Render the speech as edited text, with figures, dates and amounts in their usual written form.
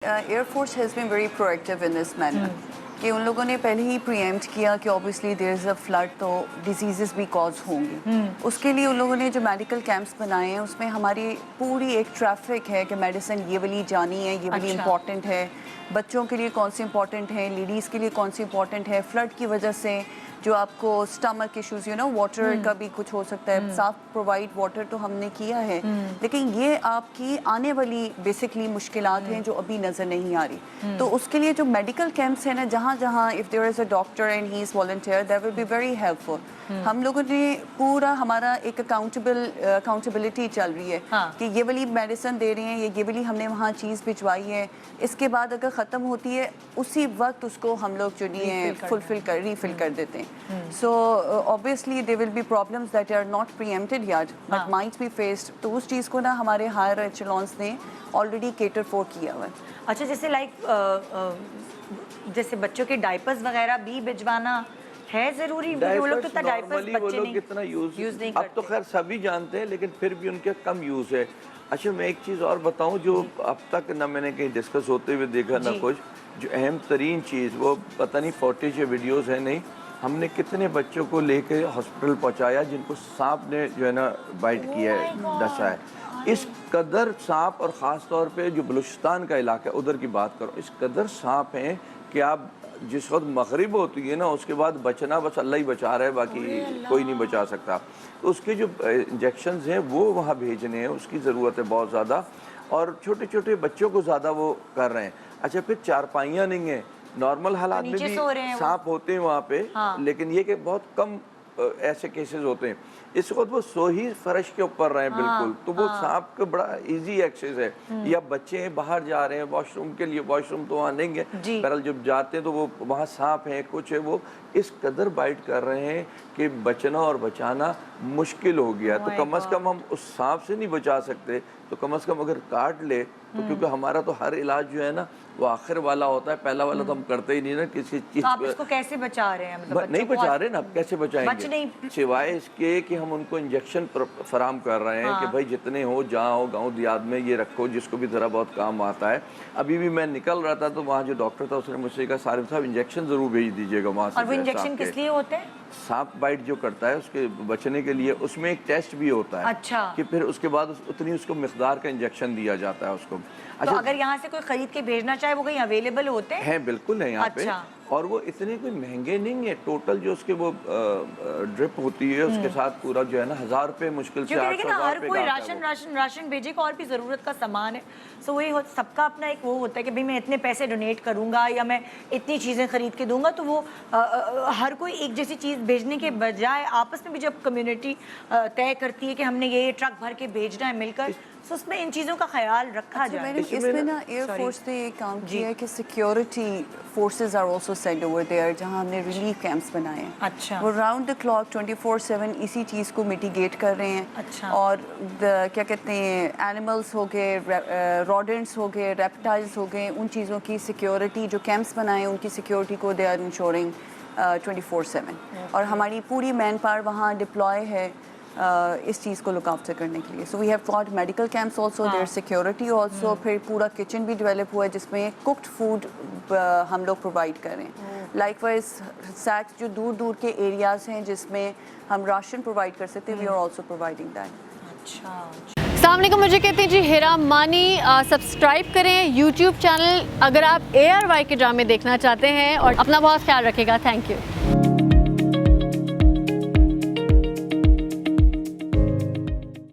Year force has been very proactive in this manner کہ ان لوگوں نے پہلے ہی پریمپٹ کیا کہ obviously there is a flood تو ڈیزیزز بھی کاز ہوں گی. اس کے لیے ان لوگوں نے جو میڈیکل کیمپس بنائے ہیں اس میں ہماری پوری ایک ٹریفک ہے کہ میڈیسن یہ والی جانی ہے, یہ والی امپورٹنٹ ہے, بچوں کے لیے کون سی امپورٹنٹ ہے, لیڈیز کے لیے کون سی امپورٹنٹ ہے, فلڈ کی وجہ سے جو آپ کو اسٹمک ایشوز واٹر کا بھی کچھ ہو سکتا ہے. صاف پرووائڈ واٹر تو ہم نے کیا ہے, لیکن یہ آپ کی آنے والی بیسکلی مشکلات ہیں جو ابھی نظر نہیں آ رہی. تو اس کے لیے جو میڈیکل کیمپس ہیں نا, جہاں جہاں if there is a doctor and he is volunteer that will be very helpful. ہم لوگوں نے پورا ہمارا ایک اکاؤنٹیبلٹی چل رہی ہے کہ یہ والی میڈیسن دے رہے ہیں, یہ والی ہم نے وہاں چیز بھجوائی ہے, اس کے بعد اگر ختم ہوتی ہے اسی وقت اس کو ہم لوگ جو نہیں ہیں ریفل کر دیتے ہیں. So obviously there will be problems that are not preempted yet but might be faced. تو اس چیز کو نا ہمارے ہائر ایچلونس نے آلریڈی کیٹر فور کیا ہوا ہے. اچھا, جیسے لائک جیسے بچوں کے ڈائپرز وغیرہ بھی بھجوانا ہے ضروری, وہ لوگ تو ڈائپرز بچے نہیں کتنا یوز نہیں کرتے. اب تو خیر سبھی جانتے ہیں لیکن پھر بھی ان کے کم یوز ہے. اچھا میں ایک چیز اور بتاؤں جو اب تک نہ میں نے کہیں ڈسکس ہوتے ہوئے دیکھا نہ کچھ, جو اہم ترین چیز وہ پتہ نہیں فوٹیج یا ویڈیوز ہیں نہیں, ہم نے کتنے بچوں کو لے کے ہاسپٹل پہنچایا جن کو سانپ نے جو ہے نا بائٹ کیا ہے, ڈسا ہے. اس قدر سانپ, اور خاص طور پہ جو بلوچستان کا علاقہ ہے ادھر کی بات کرو, اس قدر سانپ ہیں کہ آپ جس وقت مغرب ہوتی ہے نا اس کے بعد بچنا بس اللہ ہی بچا رہا ہے, باقی کوئی نہیں بچا سکتا. تو اس کے جو انجیکشنز ہیں وہ وہاں بھیجنے ہیں, اس کی ضرورت ہے بہت زیادہ, اور چھوٹے چھوٹے بچوں کو زیادہ وہ کر رہے ہیں. اچھا پھر چارپائیاں نہیں ہیں, نارمل حالات میں بھی سانپ ہوتے ہیں وہاں پہ, لیکن یہ کہ بہت کم ایسے کیسز ہوتے ہیں. اس وقت وہ سو ہی فرش کے اوپر رہے ہیں بالکل, تو وہ سانپ کا بڑا ایزی ایکسیس ہے. یا بچے باہر جا رہے ہیں واش روم کے لیے, واش روم تو وہاں نہیں ہے, بہرحال جب جاتے ہیں تو وہ وہاں سانپ ہیں کچھ ہے, وہ اس قدر بائٹ کر رہے ہیں کہ بچنا اور بچانا مشکل ہو گیا. تو کم از کم ہم اس سانپ سے نہیں بچا سکتے تو کم از کم اگر کاٹ لے تو, کیونکہ ہمارا تو ہر علاج جو ہے نا وہ آخر والا ہوتا ہے, پہلا والا تو ہم کرتے ہی نہیں نا کسی چیز. آپ اس کو کیسے بچا رہے ہیں؟ مطلب نہیں بچا رہے نا, کیسے بچائیں گے سوائے اس کے کہ ہم ان کو انجیکشن فراہم کر رہے ہیں کہ بھائی جتنے ہو جہاں ہو گاؤں دیہات میں یہ رکھو جس کو بھی ذرا بہت کام آتا ہے. ابھی بھی میں نکل رہا تھا تو وہاں جو ڈاکٹر تھا اس نے مجھ سے کہا صارف صاحب انجیکشن ضرور بھیج دیجیے گا وہاں سے. اور وہ انجیکشن کس لیے ہوتے ہیں؟ سانپ بائٹ جو کرتا ہے اس کے بچنے کے لیے, اس میں ایک ٹیسٹ بھی ہوتا ہے کہ پھر اس کے بعد اتنی اس کو مقدار کا انجیکشن دیا جاتا ہے اس کو. تو اگر یہاں سے کوئی خرید کے بھیجنا چاہے وہ کہیں اویلیبل ہوتے ہیں؟ بالکل ہے یہاں پہ, اور وہ اتنے کوئی مہنگے نہیں ہے. ٹوٹل جو اس کے وہ ڈرپ ہوتی ہے اس کے ساتھ پورا جو ہے نا 1000 روپے مشکل سے 800 روپے. ہر کوئی راشن بھیجے گا اور بھی ضرورت کا سامان ہے, سو وہی سب کا اپنا ایک وہ ہوتا ہے کہ بھائی میں اتنے پیسے ڈونیٹ کروں گا یا میں اتنی چیزیں خرید کے دوں گا. تو وہ ہر کوئی ایک جیسی چیز بھیجنے کے بجائے آپس میں بھی جب کمیونٹی طے کرتی ہے کہ ہم نے یہ ٹرک بھر کے بھیجنا ہے مل کر, تو اس میں ان چیزوں کا خیال رکھا جائے. اس میں نا ایئر فورس نے یہ کام کیا ہے کہ security forces are also send over there, جہاں ہم نے ریلیف کیمپس بنائے ہیں. اچھا, وہ راؤنڈ دا کلاک 24/7 اسی چیز کو میٹیگیٹ کر رہے ہیں. اور کیا کہتے ہیں اینیملس ہو گئے, روڈنٹس ہو گئے, ریپٹائلس ہو گئے, ان چیزوں کی سیکیورٹی جو کیمپس بنائے ان کی سیکیورٹی کو دے آر انشورنگ 24/7. اور ہماری پوری مین پاور وہاں ڈپلوائے ہے اس چیز کو لک آفٹر کرنے کے لیے. So we have got medical camps also, there security also. پھر پورا کچن بھی ڈیولپ ہوا ہے جس میں کوکڈ فوڈ ہم لوگ پرووائڈ کر رہے ہیں. لائک وائز سیکس جو دور دور کے ایریاز ہیں جس میں ہم راشن پرووائڈ کر سکتے ہیں, we are also providing that. السلام علیکم, مجھے کہتے ہیں جی ہیرا مانی. سبسکرائب کریں یوٹیوب چینل اگر آپ ARY کے ڈرامے دیکھنا چاہتے ہیں, اور اپنا بہت خیال رکھے گا. Thank you.